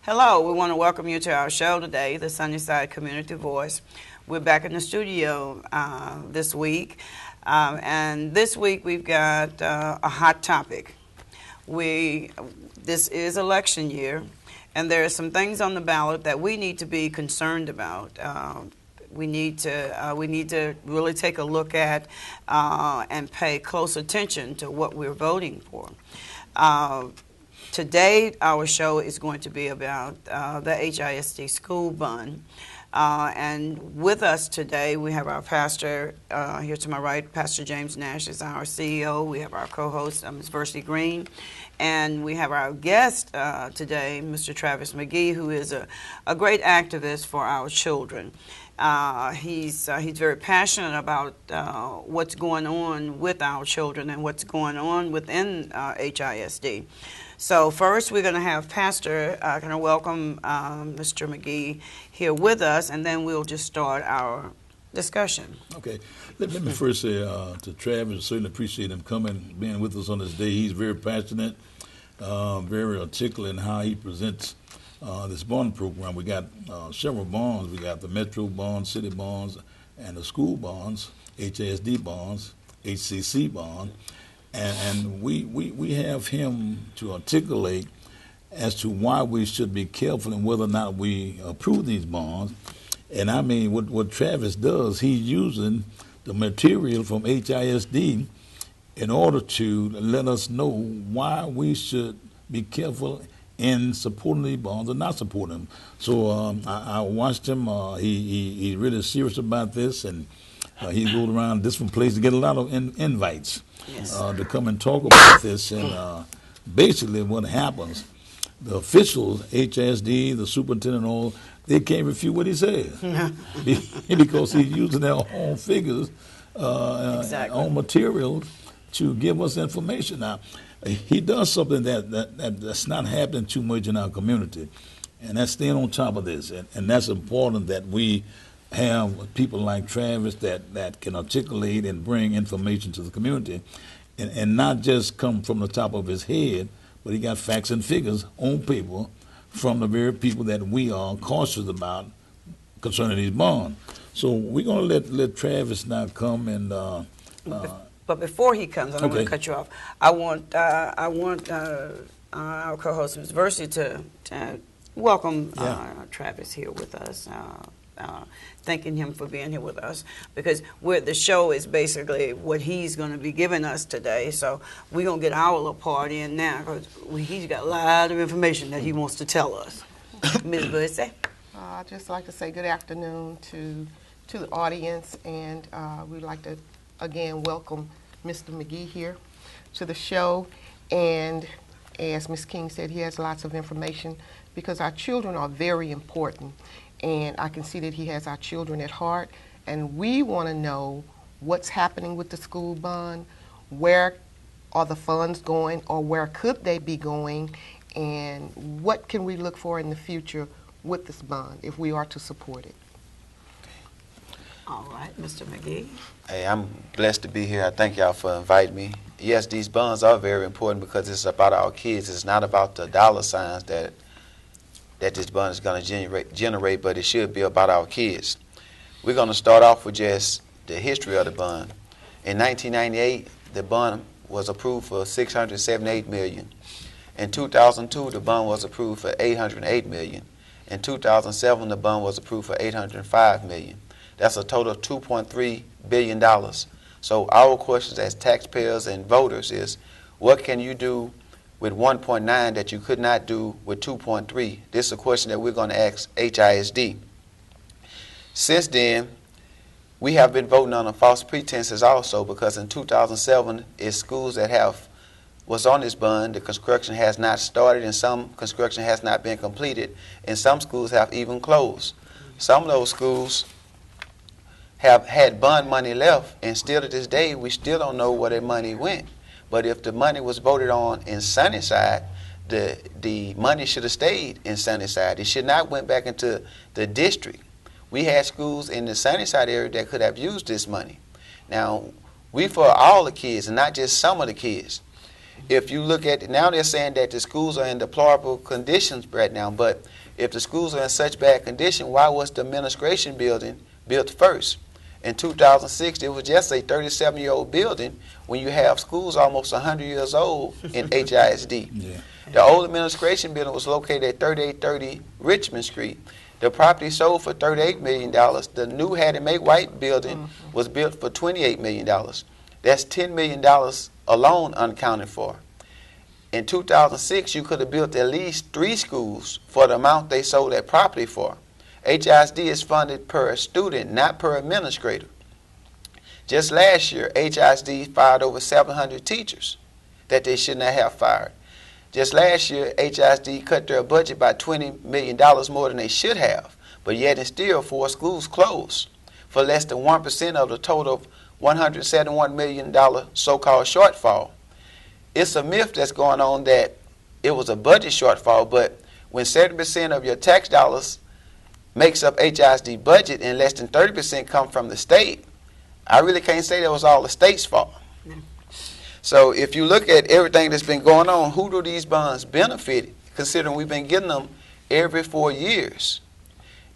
Hello, we want to welcome you to our show today, the SunnySide Community Voice. We're back in the studio this week, and this week we've got a hot topic. This is election year, and there are some things on the ballot that we need to be concerned about. We need to really take a look at and pay close attention to what we're voting for. Today, our show is going to be about the HISD school bond. And with us today, we have our pastor here to my right. Pastor James Nash is our CEO. We have our co-host, Ms. Versi Green. And we have our guest today, Mr. Travis McGee, who is a great activist for our children. He's very passionate about what's going on with our children and what's going on within HISD. So first, we're going to have Pastor kind of welcome Mr. McGee here with us, and then we'll just start our discussion. Okay. Let me first say to Travis, certainly appreciate him coming, being with us on this day. He's very passionate, very articulate in how he presents this bond program. We got several bonds. We got the Metro bonds, city bonds, and the school bonds, HISD bonds, HCC bond. And we have him to articulate as to why we should be careful and whether or not we approve these bonds. And I mean, what Travis does, he's using the material from HISD in order to let us know why we should be careful in supporting these bonds or not supporting them. So I watched him. He's really serious about this, and he goes around different places to get a lot of invites. Yes. To come and talk about this. And basically what happens, the officials, HISD, the superintendent, all, they can't refute what he says because he's using their own figures, exactly, own materials to give us information. Now, he does something that's not happening too much in our community, and that's staying on top of this. And that's important that we have people like Travis that can articulate and bring information to the community and not just come from the top of his head, but he got facts and figures on paper from the very people that we are cautious about concerning these bonds. So we're going to let Travis now come and... but before he comes, I don't want to cut you off. I want our co-host, Ms. Versi, to welcome Travis here with us. Thanking him for being here with us, because the show is basically what he's going to be giving us today. So we're going to get our little part in now, because he's got a lot of information that he wants to tell us. Ms. Bussey? I'd just like to say good afternoon to the audience, and we'd like to again welcome Mr. McGee here to the show. And as Ms. King said, he has lots of information because our children are very important. And I can see that he has our children at heart, and we want to know what's happening with the school bond, where are the funds going, or where could they be going, and what can we look for in the future with this bond if we are to support it. All right, Mr. McGee. Hey, I'm blessed to be here. I thank y'all for inviting me. Yes, these bonds are very important because it's about our kids. It's not about the dollar signs that this bond is going to generate, but it should be about our kids. We're going to start off with just the history of the bond. In 1998, the bond was approved for $678 million. In 2002, the bond was approved for $808 million. In 2007, the bond was approved for $805 million. That's a total of $2.3 billion. So our questions as taxpayers and voters is, what can you do with 1.9 that you could not do with 2.3? This is a question that we're going to ask HISD. Since then, we have been voting on false pretenses also, because in 2007, it's schools that was on this bond. The construction has not started, and some construction has not been completed, and some schools have even closed. Some of those schools have had bond money left, and still to this day, we still don't know where their money went. But if the money was voted on in SunnySide, the money should have stayed in SunnySide. It should not went back into the district. We had schools in the SunnySide area that could have used this money. Now, we for all the kids and not just some of the kids. If you look at it, now they're saying that the schools are in deplorable conditions right now, but if the schools are in such bad condition, why was the administration building built first? In 2006, it was just a 37-year-old building when you have schools almost 100 years old in HISD. Yeah. The old administration building was located at 3830 Richmond Street. The property sold for $38 million. The new Hattie Mae White building was built for $28 million. That's $10 million alone unaccounted for. In 2006, you could have built at least 3 schools for the amount they sold that property for. HISD is funded per student, not per administrator. Just last year, HISD fired over 700 teachers that they should not have fired. Just last year, HISD cut their budget by $20 million more than they should have, but yet and still 4 schools closed for less than 1% of the total of $171 million so-called shortfall. It's a myth that's going on that it was a budget shortfall, but when 70% of your tax dollars makes up HISD budget and less than 30% come from the state, I really can't say that was all the state's fault. So if you look at everything that's been going on, who do these bonds benefit, considering we've been getting them every 4 years?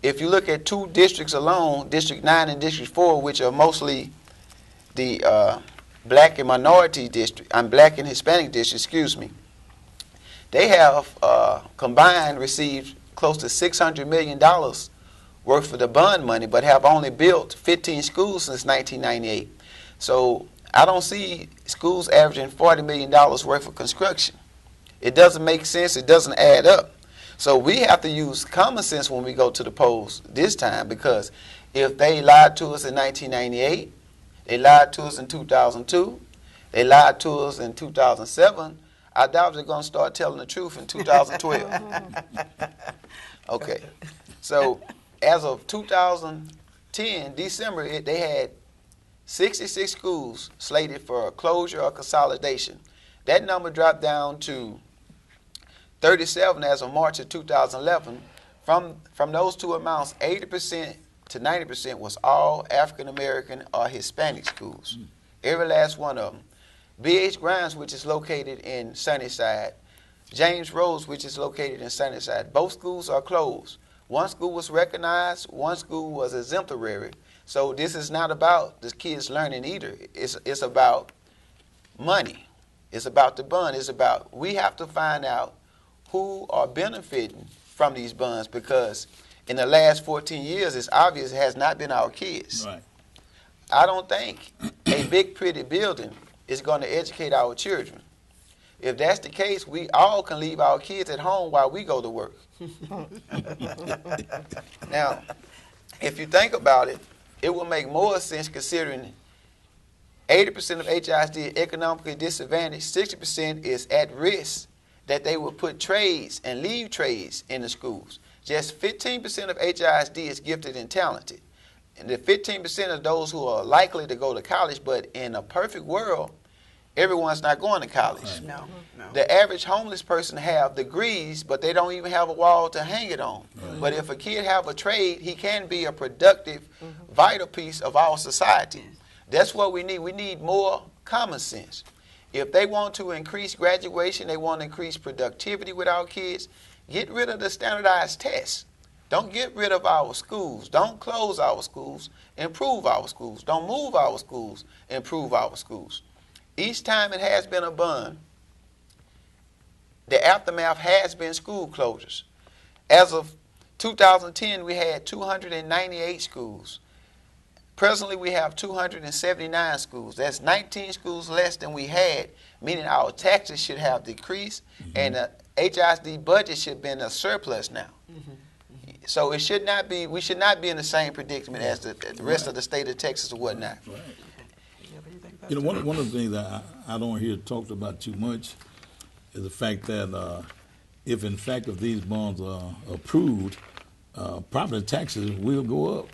If you look at 2 districts alone, District 9 and District 4, which are mostly the black and minority district, black and Hispanic district, excuse me, they have combined received close to $600 million worth of the bond money, but have only built 15 schools since 1998. So I don't see schools averaging $40 million worth of construction. It doesn't make sense. It doesn't add up. So we have to use common sense when we go to the polls this time, because if they lied to us in 1998, they lied to us in 2002, they lied to us in 2007, I doubt they're going to start telling the truth in 2012. Okay. So as of 2010, December, they had 66 schools slated for closure or consolidation. That number dropped down to 37 as of March of 2011. From those 2 amounts, 80% to 90% was all African American or Hispanic schools. Every last one of them. B.H. Grimes, which is located in SunnySide, James Rose, which is located in SunnySide, both schools are closed. One school was recognized, one school was exemplary. So this is not about the kids learning either. It's about money. It's about the bond. It's about, we have to find out who are benefiting from these bonds, because in the last 14 years, it's obvious it has not been our kids. Right. I don't think a big, pretty building is going to educate our children. If that's the case, we all can leave our kids at home while we go to work. Now, if you think about it, it will make more sense considering 80% of HISD is economically disadvantaged, 60% is at risk that they will put trades and leave trades in the schools. Just 15% of HISD is gifted and talented. And the 15% of those who are likely to go to college, but in a perfect world, everyone's not going to college. No. The average homeless person have degrees, but they don't even have a wall to hang it on. But if a kid have a trade, he can be a productive, vital piece of our society. That's what we need. We need more common sense. If they want to increase graduation, they want to increase productivity with our kids, get rid of the standardized tests. Don't get rid of our schools. Don't close our schools. Improve our schools. Don't move our schools. Improve our schools. Each time it has been a bond, the aftermath has been school closures. As of 2010, we had 298 schools. Presently, we have 279 schools. That's 19 schools less than we had, meaning our taxes should have decreased, and the HISD budget should have been a surplus now. So it should not be. We should not be in the same predicament as the rest of the state of Texas or whatnot. Right. You know, one of the things that I don't hear talked about too much is the fact that if in fact if these bonds are approved, property taxes will go up,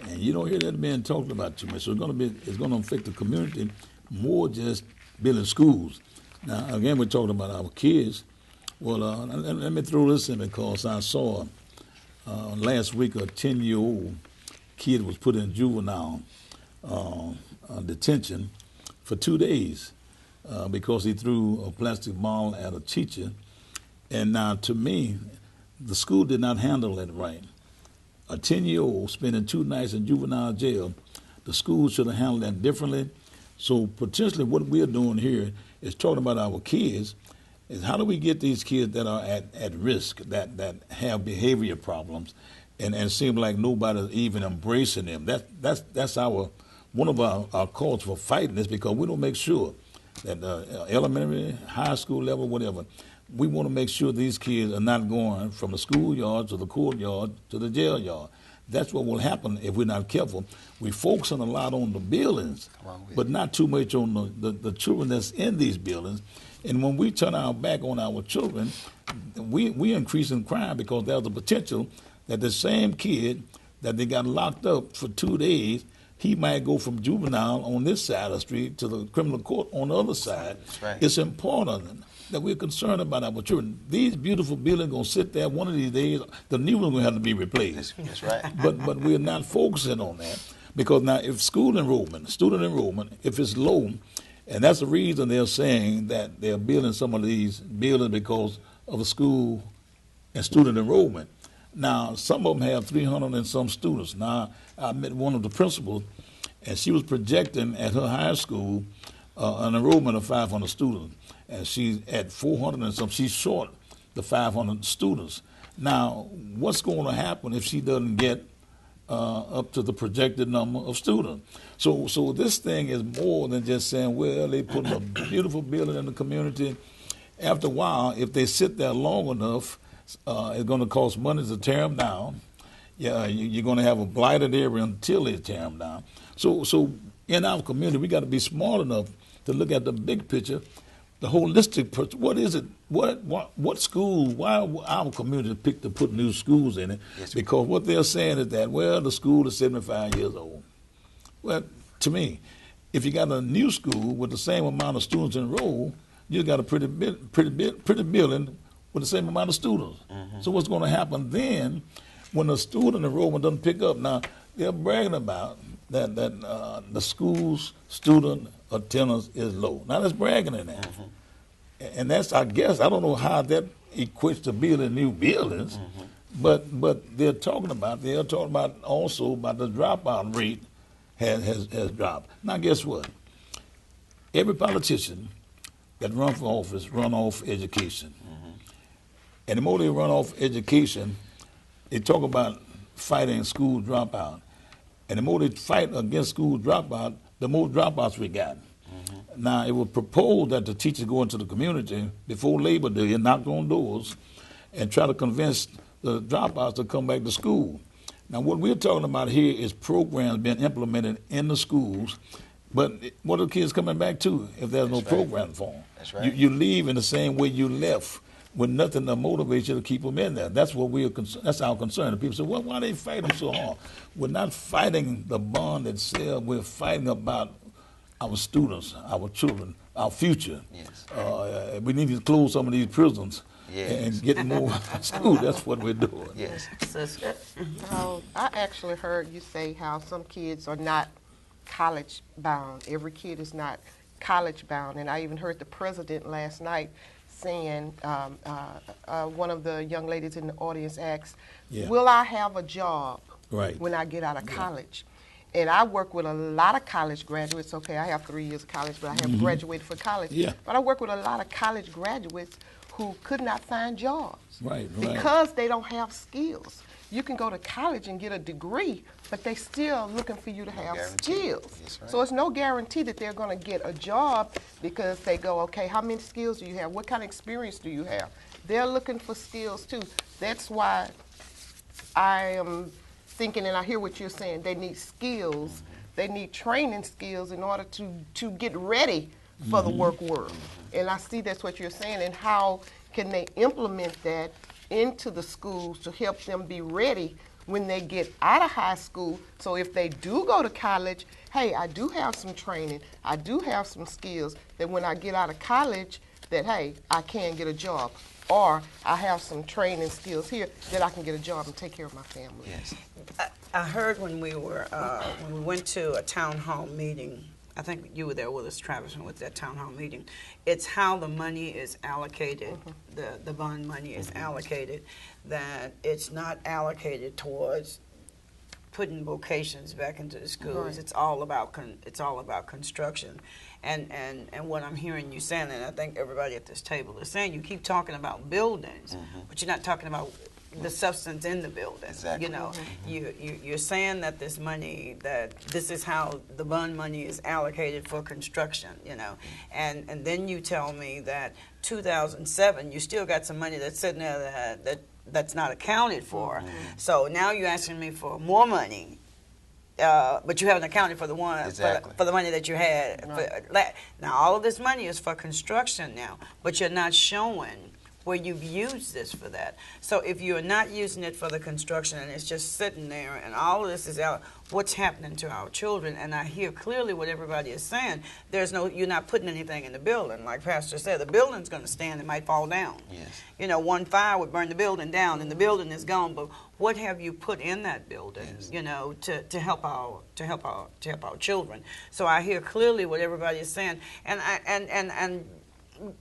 and you don't hear that being talked about too much. So it's going to affect the community more just building schools. Now again, we're talking about our kids. Well, let me throw this in because I saw last week a 10-year-old kid was put in juvenile detention for 2 days because he threw a plastic ball at a teacher. And now, to me, the school did not handle it right. A 10-year-old spending 2 nights in juvenile jail, the school should have handled that differently. So potentially what we're doing here is talking about our kids, is how do we get these kids that are at risk, that have behavior problems, and it seems like nobody's even embracing them. That's one of our calls for fighting this, because we don't make sure that elementary, high school level, whatever, we want to make sure these kids are not going from the schoolyard to the courtyard to the jail yard. That's what will happen if we're not careful. We're focusing a lot on the buildings, but not too much on the children that's in these buildings. And when we turn our back on our children, we increase in crime, because there's a potential that the same kid that they got locked up for 2 days, he might go from juvenile on this side of the street to the criminal court on the other side. That's right. It's important that we're concerned about our children. These beautiful buildings are going to sit there one of these days. The new one's going to have to be replaced. That's right. But we're not focusing on that, because now if student enrollment, if it's low, and that's the reason they're saying that they're building some of these buildings because of the school and student enrollment. Now, some of them have 300 and some students. Now, I met one of the principals, and she was projecting at her high school an enrollment of 500 students. And she's at 400 and some. She's short the 500 students. Now, what's going to happen if she doesn't get up to the projected number of students? So this thing is more than just saying, well, they put a beautiful building in the community. After a while, if they sit there long enough, it's going to cost money to tear them down. Yeah, you're going to have a blighted area until they tear them down. So in our community, we got to be smart enough to look at the big picture, the holistic picture. What is it? What school? Why our community picked to put new schools in it? Yes, because what they're saying is that, well, the school is 75 years old. Well, to me, if you got a new school with the same amount of students enrolled, you got a pretty building with the same amount of students. Mm-hmm. So what's going to happen then when the student enrollment doesn't pick up? Now, they're bragging about that the school's student attendance is low. Now, that's bragging in that. Mm-hmm. And that's, I guess, I don't know how that equates to building new buildings, mm-hmm. but they're talking about also about the dropout rate has dropped. Now, guess what? Every politician that run for office run off education. Mm-hmm. And the more they run off education, they talk about fighting school dropout. And the more they fight against school dropout, the more dropouts we got. Mm-hmm. Now, it was proposed that the teachers go into the community before Labor Day and knock on doors and try to convince the dropouts to come back to school. Now, what we're talking about here is programs being implemented in the schools, but what are the kids coming back to if there's no program for them? That's right. You leave in the same way you left, with nothing to motivate you to keep them in there. That's what that's our concern. And people say, well, why they fight them so hard? We're not fighting the bond itself. We're fighting about our students, our children, our future. Yes. We need to close some of these prisons. Yes. And get more school. That's what we're doing. Yes. I actually heard you say how some kids are not college bound. Every kid is not college bound. And I even heard the president last night saying, one of the young ladies in the audience asked, will I have a job when I get out of college? And I work with a lot of college graduates. Okay, I have 3 years of college, but I have graduated from college. Yeah. But I work with a lot of college graduates who could not find jobs because they don't have skills. You can go to college and get a degree, but they still looking for you to have skills. Yes, right. So it's no guarantee that they're going to get a job because they go, okay, how many skills do you have? What kind of experience do you have? They're looking for skills too. That's why I am thinking, and I hear what you're saying, they need skills. They need training skills in order to get ready for the work world. And I see that's what you're saying, and how can they implement that into the schools to help them be ready when they get out of high school. So if they do go to college, hey, I do have some training, I do have some skills, that when I get out of college, that, hey, I can get a job. Or I have some training skills here that I can get a job and take care of my family. Yes. I heard when we went to a town hall meeting I think you were there with us, Travis, and with that town hall meeting. It's how the money is allocated, the bond money is allocated, that it's not allocated towards putting vocations back into the schools. Right. It's all about construction, and what I'm hearing you saying, and I think everybody at this table is saying, you keep talking about buildings, but you're not talking about the substance in the building. Exactly. You know, you're saying that this money, that this is how the bond money is allocated for construction. You know, and then you tell me that 2007, you still got some money that's sitting there that's not accounted for. So now you're asking me for more money, but you haven't accounted for the one Exactly. for the money that you had. Now all of this money is for construction now, but you're not showing where you've used this for that. So if you're not using it for the construction and it's just sitting there and all of this is out, what's happening to our children? And I hear clearly what everybody is saying. You're not putting anything in the building. Like Pastor said, the building's going to stand, it might fall down. Yes. You know, one fire would burn the building down and the building is gone, but what have you put in that building, you know, to help our children? So I hear clearly what everybody is saying, and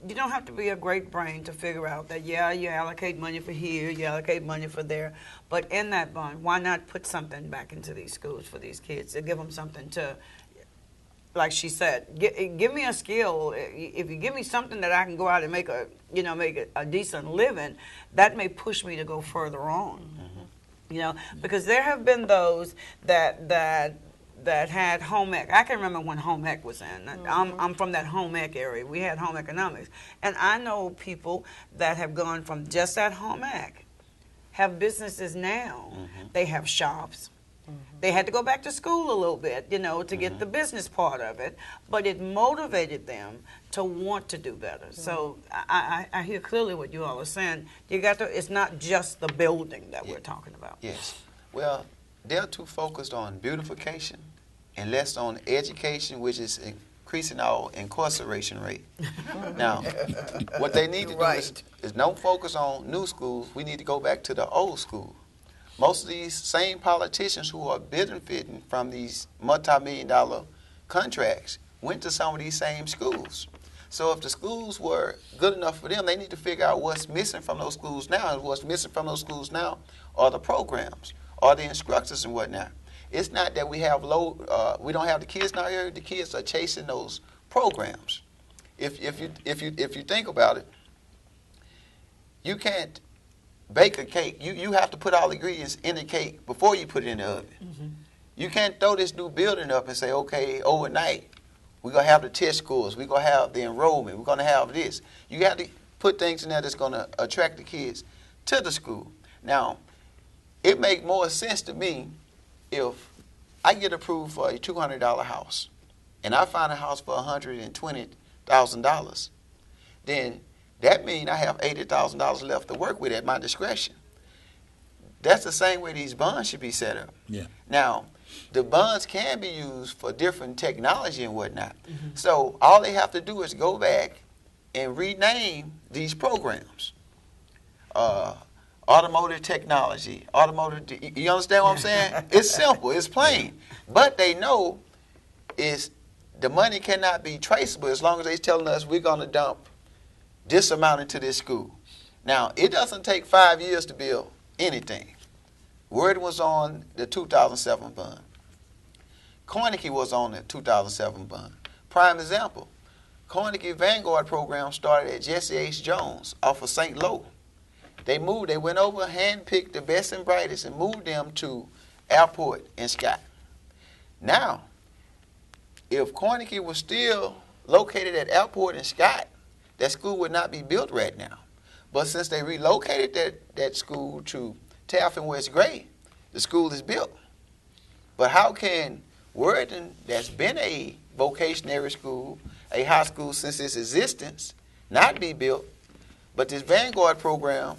you don't have to be a great brain to figure out that, yeah, you allocate money for here, you allocate money for there, but in that bond, why not put something back into these schools for these kids to give them something to, like she said, give me a skill. If you give me something that I can go out and make a decent living, that may push me to go further on. You know, because there have been those that had home ec. I can remember when home ec was in. I'm from that home ec area. We had home economics. And I know people that have gone from just that home ec, have businesses now. They have shops. They had to go back to school a little bit, you know, to get the business part of it. But it motivated them to want to do better. So I hear clearly what you all are saying. It's not just the building that we're talking about. Yes. Well, they're too focused on beautification and less on education, which is increasing our incarceration rate. Now, what they need to do is don't focus on new schools. We need to go back to the old school. Most of these same politicians who are benefiting from these multi-million-dollar contracts went to some of these same schools. So if the schools were good enough for them, they need to figure out what's missing from those schools now. And what's missing from those schools now are the programs, are the instructors and whatnot. It's not that we have we don't have the kids now here. The kids are chasing those programs. If you think about it, you can't bake a cake. You have to put all the ingredients in the cake before you put it in the oven. You can't throw this new building up and say, okay, overnight we're gonna have the test scores, we're gonna have the enrollment, we're gonna have this. You have to put things in there that's gonna attract the kids to the school. Now, it makes more sense to me if I get approved for a $200 house and I find a house for $120,000, then that means I have $80,000 left to work with at my discretion. That's the same way these bonds should be set up. Yeah. Now, the bonds can be used for different technology and whatnot. So all they have to do is go back and rename these programs. Automotive technology, you understand what I'm saying? It's simple, it's plain. But they know the money cannot be traceable as long as they're telling us we're going to dump this amount into this school. Now, it doesn't take 5 years to build anything. Word was on the 2007 bond. Carnegie was on the 2007 bond. Prime example, Carnegie Vanguard program started at Jesse H. Jones off of St. Lo. They went over, handpicked the best and brightest and moved them to Airport and Scott. Now, if Carnegie was still located at Airport and Scott, that school would not be built right now. But since they relocated that school to Taft and West Gray, the school is built. But how can Worthing, that's been a vocationary school, a high school since its existence, not be built, but this Vanguard program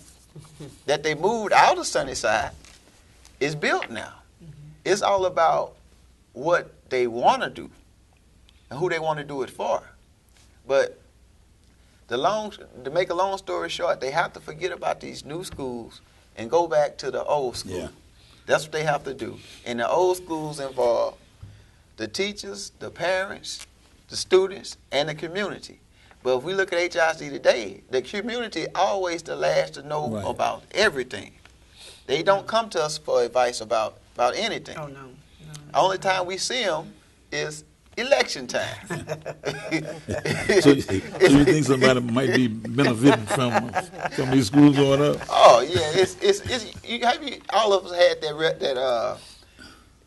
that they moved out of SunnySide is built now? It's all about what they want to do and who they want to do it for. But to make a long story short, they have to forget about these new schools and go back to the old school. Yeah. That's what they have to do. And the old schools involve the teachers, the parents, the students, and the community. But if we look at HISD today, the community always the last to know Right. about everything. They don't come to us for advice about anything. Oh, no. Only time we see them is election time. So you think somebody might be benefiting from these schools going up? Oh yeah, all of us had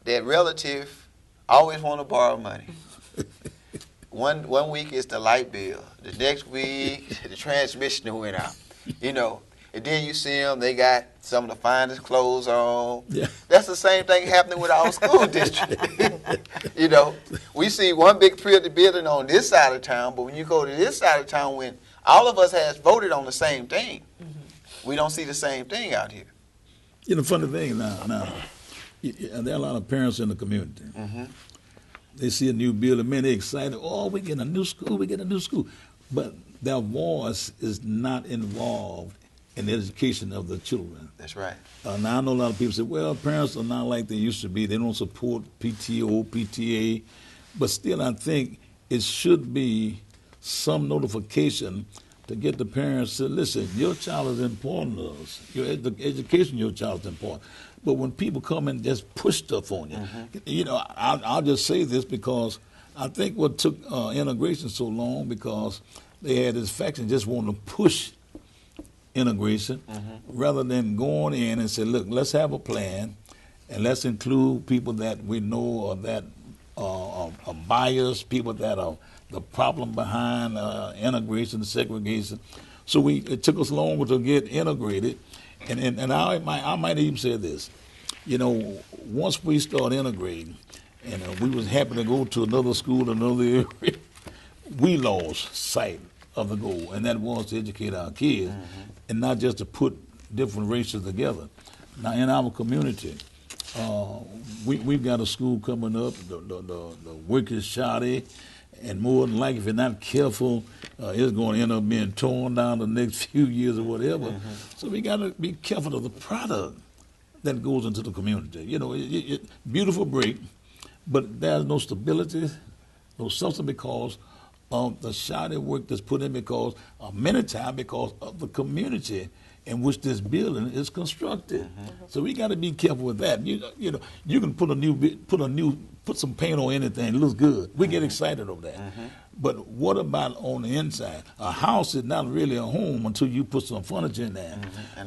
that relative always want to borrow money. One week it's the light bill. The next week the transmission went out. You know, and then you see them, they got some of the finest clothes on. Yeah. That's the same thing happening with our school district. You know, we see one big pretty building on this side of town, but when you go to this side of town, when all of us has voted on the same thing, we don't see the same thing out here. You know, funny thing now, there are a lot of parents in the community. They see a new building, man, they're excited. Oh, we get a new school, But their voice is not involved in the education of the children. That's right. Now, I know a lot of people say, well, parents are not like they used to be. They don't support PTO, PTA. But still, I think it should be some notification to get the parents to listen, your child is important to us. The education of your child is important. But when people come and just push stuff on you, you know, I'll just say this because I think what took integration so long because they had this faction just wanting to push integration rather than going in and say, look, let's have a plan and let's include people that we know are that are biased, people that are the problem behind integration, segregation. So it took us longer to get integrated. And I might even say this, you know, once we start integrating, and we was happy to go to another school, another area, we lost sight of the goal, and that was to educate our kids, and not just to put different races together. Now, in our community, we've got a school coming up, the Wicked Shoddy, and more than likely, if you're not careful, it's going to end up being torn down the next few years or whatever. So we got to be careful of the product that goes into the community. You know, beautiful break, but there's no stability, no substance because of the shoddy work that's put in because many times because of the community in which this building is constructed. So we got to be careful with that. You know, you can put some paint on anything, it looks good. We get excited over that. But what about on the inside? A house is not really a home until you put some furniture in there.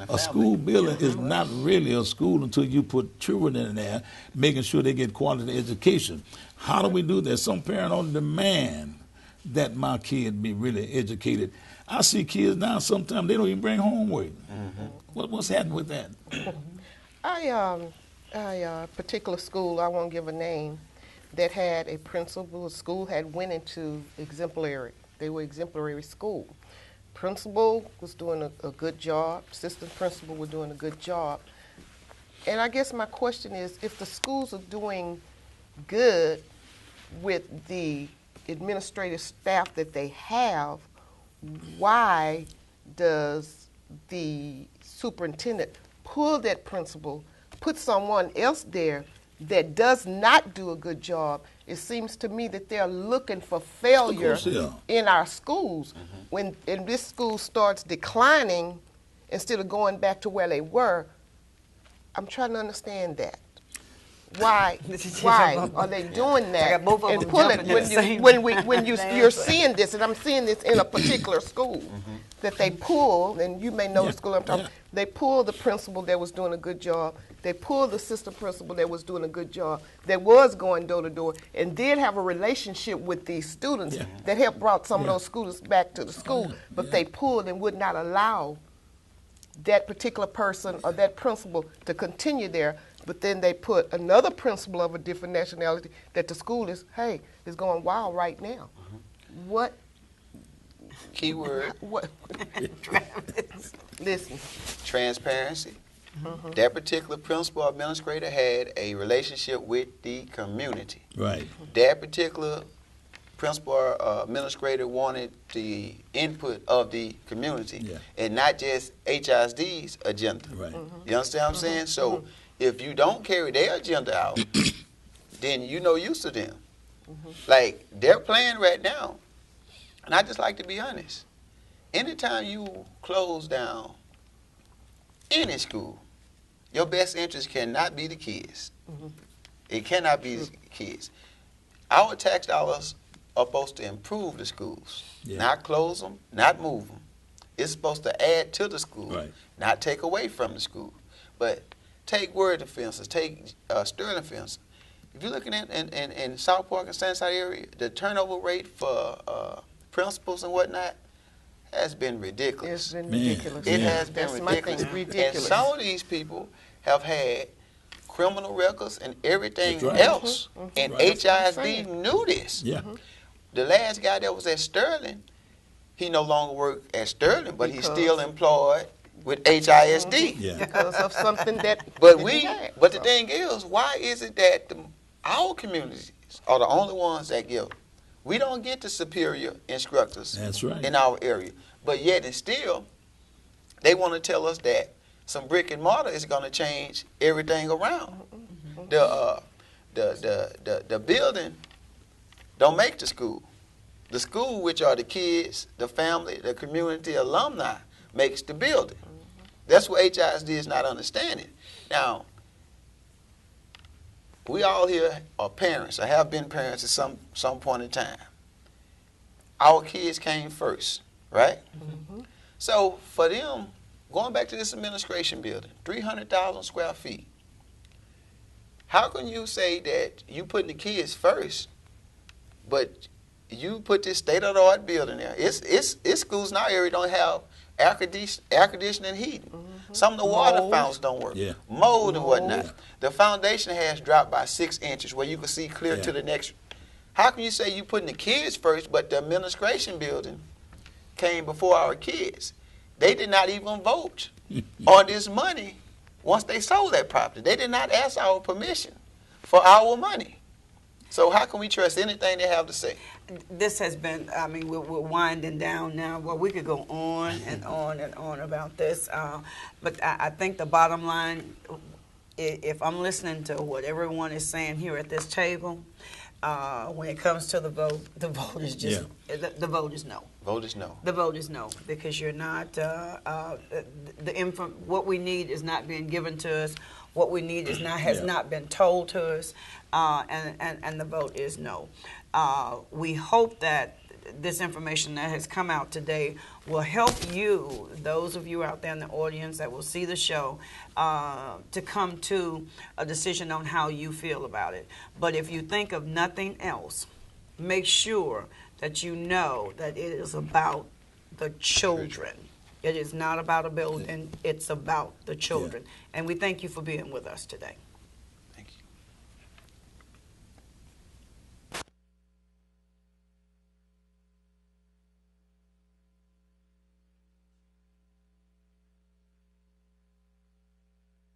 A school building is not really a school until you put children in there, making sure they get quality education. How do we do that? Some parent on demand that my kid be really educated. I see kids now, sometimes they don't even bring homework. What's happening with that? A particular school, I won't give a name, that had a principal, school had went into exemplary. They were exemplary school. Principal was doing a good job. Assistant principal were doing a good job. And I guess my question is, if the schools are doing good with the administrative staff that they have, why does the superintendent pull that principal, put someone else there that does not do a good job? It seems to me that they're looking for failure in our schools. When this school starts declining, instead of going back to where they were, I'm trying to understand that. Why are they doing that? And pull it when you're seeing this, and I'm seeing this in a particular school, that they pull, and you may know the school I'm talking. They pulled the principal that was doing a good job. They pulled the assistant principal that was doing a good job, that was going door to door, and did have a relationship with these students that helped brought some of those students back to the school. But they pulled and would not allow that particular person or that principal to continue there. But then they put another principal of a different nationality that the school is going wild right now. What? Keyword. What? Listen. Transparency. That particular principal administrator had a relationship with the community. Right. That particular principal administrator wanted the input of the community and not just HISD's agenda. Right. You understand what I'm saying? So if you don't carry their agenda out, then you no use to them. Like, they're playing right now. And I just like to be honest. Anytime you close down any school, your best interest cannot be the kids. It cannot be the kids. Our tax dollars are supposed to improve the schools, not close them, not move them. It's supposed to add to the school, not take away from the school. But take Worthing, for instance, take Sterling, for instance. If you're looking at in South Park and SunnySide area, the turnover rate for principals and whatnot has been ridiculous. It's been ridiculous. It has been That's my ridiculous. thing, ridiculous. And some of these people have had criminal records and everything That's right. else. And Right. HISD knew this. Yeah. The last guy that was at Sterling, he no longer worked at Sterling, but he's Because- still employed with HISD. Yeah. Because of something that But that we, he had. but the thing is, why is it that our communities are the only ones that give? We don't get the superior instructors That's right. in our area, but yet and still, they want to tell us that some brick and mortar is going to change everything around. The building don't make the school. The school, which are the kids, the family, the community, alumni, makes the building. That's what HISD is not understanding. Now, we all here are parents or have been parents at some point in time. Our kids came first, right? So for them, going back to this administration building, 300,000 square feet, how can you say that you putting the kids first, but you put this state-of-the-art building there? It's schools in our area don't have air conditioning and heating. Some of the water Mold. fountains don't work. Yeah. Mold and whatnot. Yeah. The foundation has dropped by 6 inches where you can see clear to the next. How can you say you putting the kids first, but the administration building came before our kids? They did not even vote on this money once they sold that property. They did not ask our permission for our money. So how can we trust anything they have to say? This has been, I mean, we're winding down now. Well, we could go on and on and on about this. But I think the bottom line, if I'm listening to what everyone is saying here at this table, when it comes to the vote is just, the vote is no. Vote is no. The vote is no, because you're not, what we need is not being given to us. What we need is has not been told to us, and the vote is no. We hope that this information that has come out today will help you, those of you out there in the audience that will see the show, to come to a decision on how you feel about it. But if you think of nothing else, make sure that you know that it is about the children. It is not about a building, it's about the children. And we thank you for being with us today.